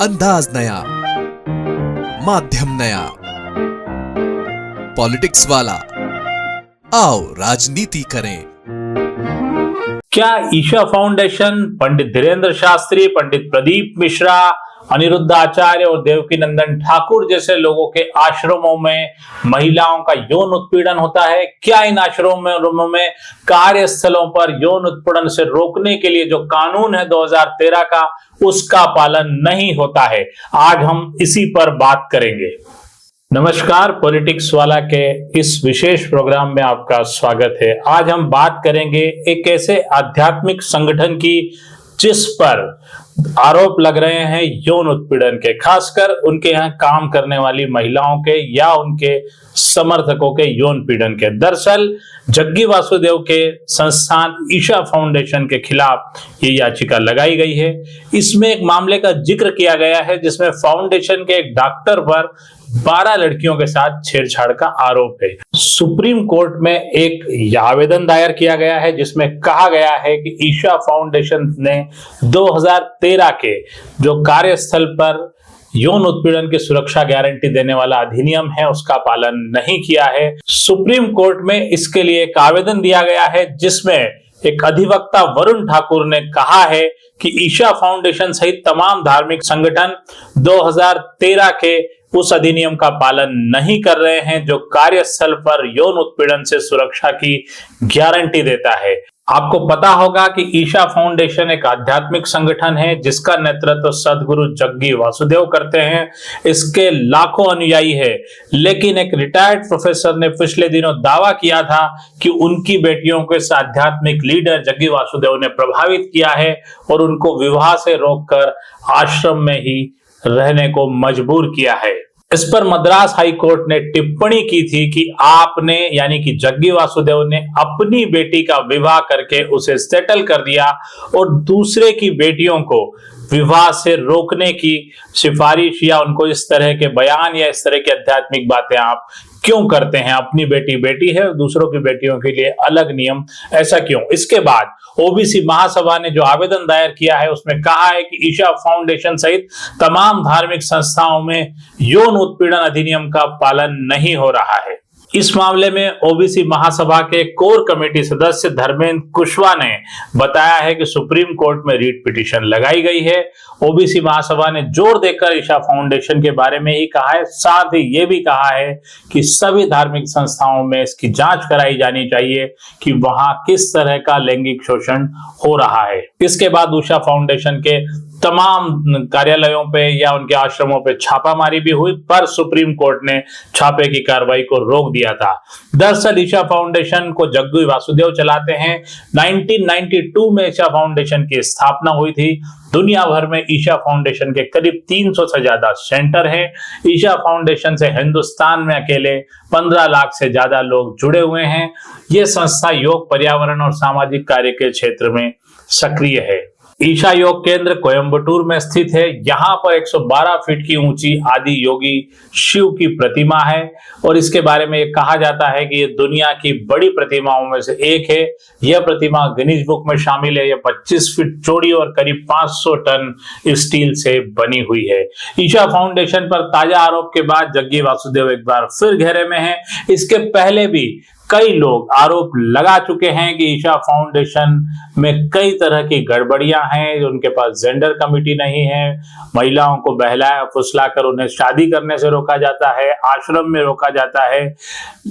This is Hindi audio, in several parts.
अंदाज नया, माध्यम नया, पॉलिटिक्स वाला, आओ राजनीति करें। क्या ईशा फाउंडेशन, पंडित धीरेन्द्र शास्त्री, पंडित प्रदीप मिश्रा, अनिरुद्ध आचार्य और देवकीनंदन ठाकुर जैसे लोगों के आश्रमों में महिलाओं का यौन उत्पीड़न होता है? क्या इन आश्रमों में कार्यस्थलों पर यौन उत्पीड़न से रोकने के लिए जो कानून है 2013 का, उसका पालन नहीं होता है? आज हम इसी पर बात करेंगे। नमस्कार, पॉलिटिक्स वाला के इस विशेष प्रोग्राम में आपका स्वागत है। आज हम बात करेंगे एक ऐसे आध्यात्मिक संगठन की जिस पर आरोप लग रहे हैं यौन उत्पीड़न के, खासकर उनके यहाँ काम करने वाली महिलाओं के या उनके समर्थकों के यौन पीड़न के। दरअसल जग्गी वासुदेव के संस्थान ईशा फाउंडेशन के खिलाफ ये याचिका लगाई गई है। इसमें एक मामले का जिक्र किया गया है जिसमें फाउंडेशन के एक डॉक्टर पर 12 लड़कियों के साथ छेड़छाड़ का आरोप है। सुप्रीम कोर्ट में एक आवेदन दायर किया गया है जिसमें कहा गया है कि ईशा फाउंडेशन ने 2013 के जो कार्यस्थल पर यौन उत्पीड़न की सुरक्षा गारंटी देने वाला अधिनियम है उसका पालन नहीं किया है। सुप्रीम कोर्ट में इसके लिए एक आवेदन दिया गया है जिसमें एक अधिवक्ता वरुण ठाकुर ने कहा है कि ईशा फाउंडेशन सहित तमाम धार्मिक संगठन 2013 के उस अधिनियम का पालन नहीं कर रहे हैं जो कार्यस्थल पर यौन उत्पीड़न से सुरक्षा की गारंटी देता है। आपको पता होगा कि ईशा फाउंडेशन एक आध्यात्मिक संगठन है जिसका नेतृत्व सदगुरु जग्गी वासुदेव करते हैं। इसके लाखों अनुयायी है, लेकिन एक रिटायर्ड प्रोफेसर ने पिछले दिनों दावा किया था कि उनकी बेटियों को इस आध्यात्मिक लीडर जग्गी वासुदेव ने प्रभावित किया है और उनको विवाह से रोककर आश्रम में ही रहने को मजबूर किया है। इस पर मद्रास हाई कोर्ट ने टिप्पणी की थी कि आपने यानी कि जग्गी वासुदेव ने अपनी बेटी का विवाह करके उसे सेटल कर दिया और दूसरे की बेटियों को विवाह से रोकने की सिफारिश या उनको इस तरह के बयान या इस तरह की आध्यात्मिक बातें आप क्यों करते हैं? अपनी बेटी बेटी है, दूसरों की बेटियों के लिए अलग नियम, ऐसा क्यों? इसके बाद ओबीसी महासभा ने जो आवेदन दायर किया है उसमें कहा है कि ईशा फाउंडेशन सहित तमाम धार्मिक संस्थाओं में यौन उत्पीड़न अधिनियम का पालन नहीं हो रहा है। इस मामले में ओबीसी महासभा के कोर कमेटी सदस्य धर्मेंद्र कुशवाहा ने बताया है कि सुप्रीम कोर्ट में रीट पिटीशन लगाई गई है। ओबीसी महासभा ने जोर देकर ईशा फाउंडेशन के बारे में ही कहा है, साथ ही ये भी कहा है कि सभी धार्मिक संस्थाओं में इसकी जांच कराई जानी चाहिए कि वहां किस तरह का लैंगिक शोषण हो रहा है। इसके बाद ईशा फाउंडेशन के तमाम कार्यालयों पे या उनके आश्रमों पे छापामारी भी हुई, पर सुप्रीम कोर्ट ने छापे की कार्रवाई को रोक दिया था। दरअसल ईशा फाउंडेशन को जग्गी वासुदेव चलाते हैं। 1992 में ईशा फाउंडेशन की स्थापना हुई थी। दुनिया भर में ईशा फाउंडेशन के करीब 300 से ज्यादा सेंटर हैं। ईशा फाउंडेशन से हिंदुस्तान में अकेले 15 लाख से ज्यादा लोग जुड़े हुए हैं। यह संस्था योग, पर्यावरण और सामाजिक कार्य के क्षेत्र में सक्रिय है। ईशा योग केंद्र कोयंबटूर में स्थित है। यहाँ पर 112 फीट की ऊंची आदि योगी शिव की प्रतिमा है और इसके बारे में कहा जाता है कि ये दुनिया की बड़ी प्रतिमाओं में से एक है। यह प्रतिमा गिनीज बुक में शामिल है। यह 25 फीट चौड़ी और करीब 500 टन स्टील से बनी हुई है। ईशा फाउंडेशन पर ताजा आरोप के बाद जग्गी वासुदेव एक बार फिर घेरे में है। इसके पहले भी कई लोग आरोप लगा चुके हैं कि ईशा फाउंडेशन में कई तरह की गड़बड़ियां हैं। उनके पास जेंडर कमिटी नहीं है, महिलाओं को बहलाया फुसलाकर उन्हें शादी करने से रोका जाता है, आश्रम में रोका जाता है।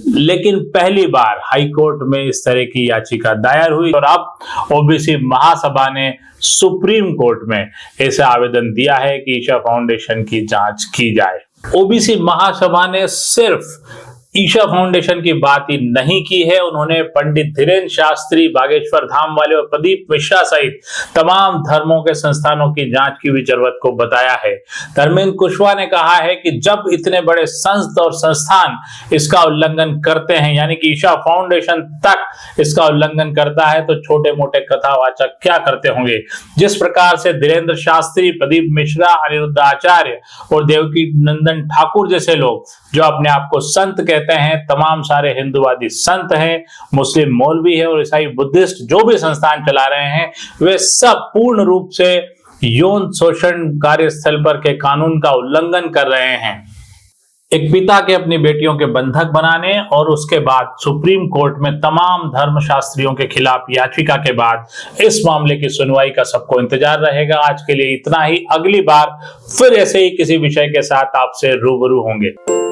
लेकिन पहली बार हाई कोर्ट में इस तरह की याचिका दायर हुई और अब ओबीसी महासभा ने सुप्रीम कोर्ट में ऐसा आवेदन दिया है कि ईशा फाउंडेशन की जांच की जाए। ओबीसी महासभा ने सिर्फ ईशा फाउंडेशन की बात ही नहीं की है, उन्होंने पंडित धीरेन्द्र शास्त्री, बागेश्वर धाम वाले और प्रदीप मिश्रा सहित तमाम धर्मों के संस्थानों की जांच की भी जरूरत को बताया है। धर्मेंद्र कुशवाहा ने कहा है कि जब इतने बड़े संस्था और संस्थान इसका उल्लंघन करते हैं, यानी कि ईशा फाउंडेशन तक इसका उल्लंघन करता है, तो छोटे मोटे कथावाचक क्या करते होंगे। जिस प्रकार से धीरेन्द्र शास्त्री, प्रदीप मिश्रा, अनिरुद्ध आचार्य और देवकीनंदन ठाकुर जैसे लोग जो अपने आप को संत कहते हैं, तमाम सारे हिंदूवादी संत हैं, मुस्लिम मौलवी है और ईसाई बुद्धिस्ट जो भी संस्थान चला रहे हैं, वे सब पूर्ण रूप से यौन शोषण कार्यस्थल पर के कानून का उल्लंघन कर रहे हैं। एक पिता के अपनी बेटियों के बंधक बनाने और उसके बाद सुप्रीम कोर्ट में तमाम धर्मशास्त्रियों के खिलाफ याचिका के बाद इस मामले की सुनवाई का सबको इंतजार रहेगा। आज के लिए इतना ही। अगली बार फिर ऐसे ही किसी विषय के साथ आपसे रूबरू होंगे।